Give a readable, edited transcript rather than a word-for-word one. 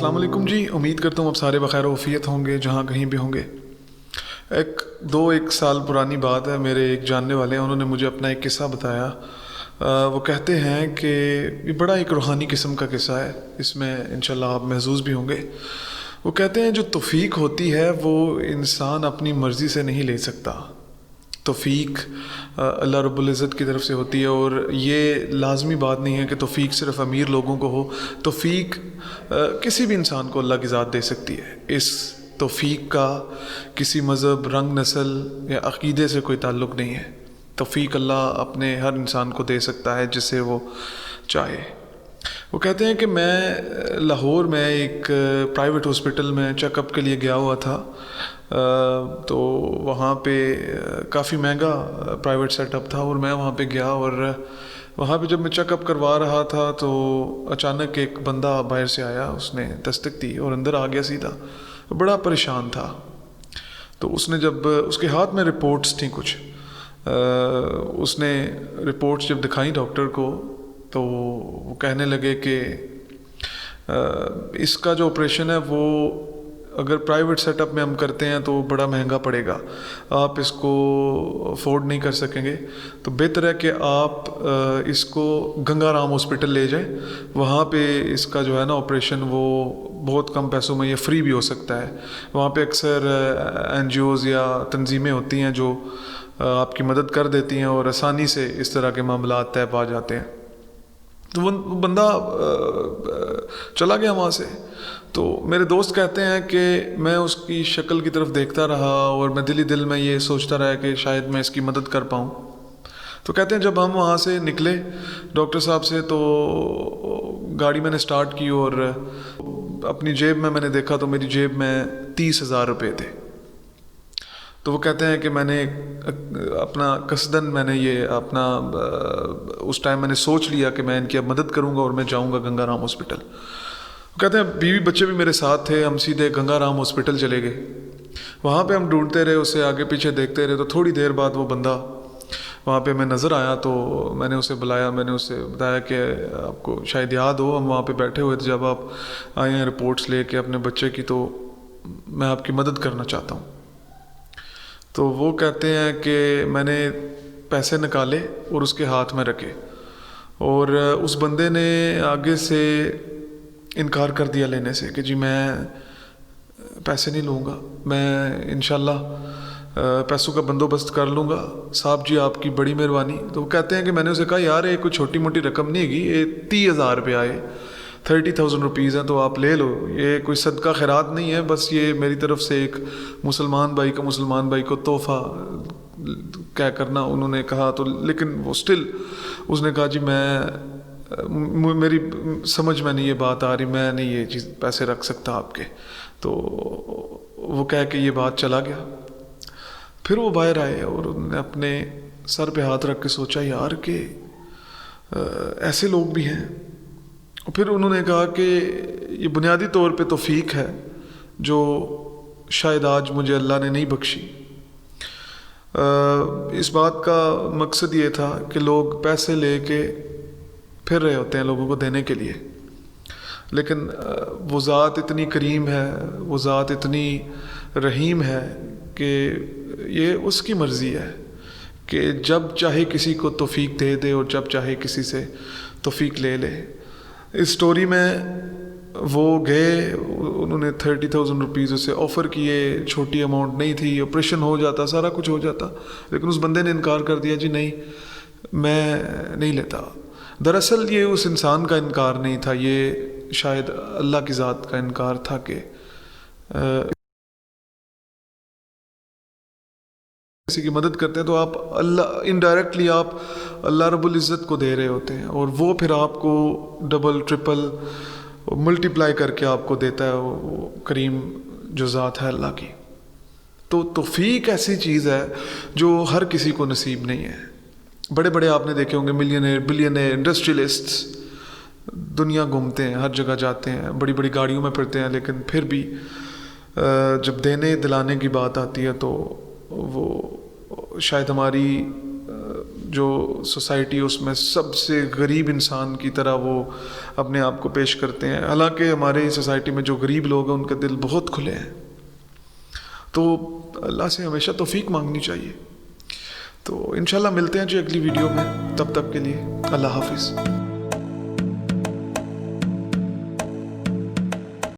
السلام علیکم جی. امید کرتا ہوں آپ سارے بخیر و عافیت ہوں گے جہاں کہیں بھی ہوں گے. ایک سال پرانی بات ہے. میرے ایک جاننے والے ہیں, انہوں نے مجھے اپنا ایک قصہ بتایا. وہ کہتے ہیں کہ یہ بڑا ایک روحانی قسم کا قصہ ہے, اس میں انشاءاللہ آپ محظوظ بھی ہوں گے. وہ کہتے ہیں جو توفیق ہوتی ہے وہ انسان اپنی مرضی سے نہیں لے سکتا. توفیق اللہ رب العزت کی طرف سے ہوتی ہے, اور یہ لازمی بات نہیں ہے کہ توفیق صرف امیر لوگوں کو ہو. توفیق کسی بھی انسان کو اللہ کی ذات دے سکتی ہے. اس توفیق کا کسی مذہب, رنگ, نسل یا عقیدے سے کوئی تعلق نہیں ہے. توفیق اللہ اپنے ہر انسان کو دے سکتا ہے جسے وہ چاہے. وہ کہتے ہیں کہ میں لاہور میں ایک پرائیویٹ ہاسپٹل میں چیک اپ کے لیے گیا ہوا تھا. تو وہاں پہ کافی مہنگا پرائیویٹ سیٹ اپ تھا, اور میں وہاں پہ گیا, اور وہاں پہ جب میں چیک اپ کروا رہا تھا تو اچانک ایک بندہ باہر سے آیا, اس نے دستک دی اور اندر آ گیا سیدھا. بڑا پریشان تھا. تو اس نے جب اس کے ہاتھ میں رپورٹس تھیں کچھ, اس نے رپورٹس جب دکھائیں ڈاکٹر کو تو وہ کہنے لگے کہ اس کا جو آپریشن ہے وہ اگر پرائیویٹ سیٹ اپ میں ہم کرتے ہیں تو بڑا مہنگا پڑے گا, آپ اس کو افورڈ نہیں کر سکیں گے. تو بہتر ہے کہ آپ اس کو گنگا رام ہاسپٹل لے جائیں, وہاں پہ اس کا جو ہے نا آپریشن وہ بہت کم پیسوں میں یا فری بھی ہو سکتا ہے. وہاں پہ اکثر این جی اوز یا تنظیمیں ہوتی ہیں جو آپ کی مدد کر دیتی ہیں اور آسانی سے اس طرح کے معاملات طے پا جاتے ہیں. تو وہ بندہ چلا گیا وہاں سے. تو میرے دوست کہتے ہیں کہ میں اس کی شکل کی طرف دیکھتا رہا اور میں دل میں یہ سوچتا رہا کہ شاید میں اس کی مدد کر پاؤں. تو کہتے ہیں جب ہم وہاں سے نکلے ڈاکٹر صاحب سے تو گاڑی میں نے سٹارٹ کی, اور اپنی جیب میں نے دیکھا تو میری جیب میں 30,000 روپے تھے. تو وہ کہتے ہیں کہ میں نے اپنا قصداً میں نے یہ اپنا اس ٹائم میں نے سوچ لیا کہ میں ان کی اب مدد کروں گا اور میں جاؤں گا گنگا رام ہاسپٹل. وہ کہتے ہیں بیوی بچے بھی میرے ساتھ تھے, ہم سیدھے گنگا رام ہاسپٹل چلے گئے. وہاں پہ ہم ڈھونڈتے رہے, اسے آگے پیچھے دیکھتے رہے. تو تھوڑی دیر بعد وہ بندہ وہاں پہ میں نظر آیا, تو میں نے اسے بلایا, میں نے اسے بتایا کہ آپ کو شاید یاد ہو ہم وہاں پہ بیٹھے ہوئے تھے جب آپ آئے ہیں رپورٹس لے کے اپنے بچے کی, تو میں آپ کی مدد کرنا چاہتا ہوں. تو وہ کہتے ہیں کہ میں نے پیسے نکالے اور اس کے ہاتھ میں رکھے, اور اس بندے نے آگے سے انکار کر دیا لینے سے کہ جی میں پیسے نہیں لوں گا, میں انشاءاللہ پیسوں کا بندوبست کر لوں گا, صاحب جی آپ کی بڑی مہربانی. تو وہ کہتے ہیں کہ میں نے اسے کہا یار یہ کوئی چھوٹی موٹی رقم نہیں ہے, یہ 30,000 روپے آئے, 30,000 روپیز ہیں, تو آپ لے لو, یہ کوئی صدقہ خیرات نہیں ہے, بس یہ میری طرف سے ایک مسلمان بھائی کو تحفہ کیا کرنا. انہوں نے کہا تو لیکن وہ سٹل اس نے کہا جی میری سمجھ میں نہیں یہ بات آ رہی, میں نہیں یہ چیز پیسے رکھ سکتا آپ کے. تو وہ کہہ کے یہ بات چلا گیا. پھر وہ باہر آئے اور انہوں نے اپنے سر پہ ہاتھ رکھ کے سوچا یار کہ ایسے لوگ بھی ہیں. پھر انہوں نے کہا کہ یہ بنیادی طور پہ توفیق ہے جو شاید آج مجھے اللہ نے نہیں بخشی. اس بات کا مقصد یہ تھا کہ لوگ پیسے لے کے پھر رہے ہوتے ہیں لوگوں کو دینے کے لیے, لیکن وہ ذات اتنی کریم ہے, وہ ذات اتنی رحیم ہے کہ یہ اس کی مرضی ہے کہ جب چاہے کسی کو توفیق دے دے اور جب چاہے کسی سے توفیق لے لے. اس سٹوری میں وہ گئے, انہوں نے 30,000 روپیز اسے آفر کیے, چھوٹی اماؤنٹ نہیں تھی, آپریشن ہو جاتا, سارا کچھ ہو جاتا, لیکن اس بندے نے انکار کر دیا, جی نہیں میں نہیں لیتا. دراصل یہ اس انسان کا انکار نہیں تھا, یہ شاید اللہ کی ذات کا انکار تھا کہ کسی کی مدد کرتے ہیں تو آپ اللہ انڈائریکٹلی آپ اللہ رب العزت کو دے رہے ہوتے ہیں, اور وہ پھر آپ کو ڈبل ٹرپل ملٹی پلائی کر کے آپ کو دیتا ہے, وہ کریم جو ذات ہے اللہ کی. تو توفیق ایسی چیز ہے جو ہر کسی کو نصیب نہیں ہے. بڑے بڑے آپ نے دیکھے ہوں گے ملینئر بلینئر انڈسٹریلسٹس دنیا گھومتے ہیں, ہر جگہ جاتے ہیں, بڑی بڑی گاڑیوں میں پھرتے ہیں, لیکن پھر بھی جب دینے دلانے کی بات آتی ہے تو وہ شاید ہماری جو سوسائٹی اس میں سب سے غریب انسان کی طرح وہ اپنے آپ کو پیش کرتے ہیں، حالانکہ ہمارے سوسائٹی میں جو غریب لوگ ہیں ان کے دل بہت کھلے ہیں. تو اللہ سے ہمیشہ توفیق مانگنی چاہیے. تو انشاءاللہ ملتے ہیں جی اگلی ویڈیو میں، تب تک کے لیے اللہ حافظ.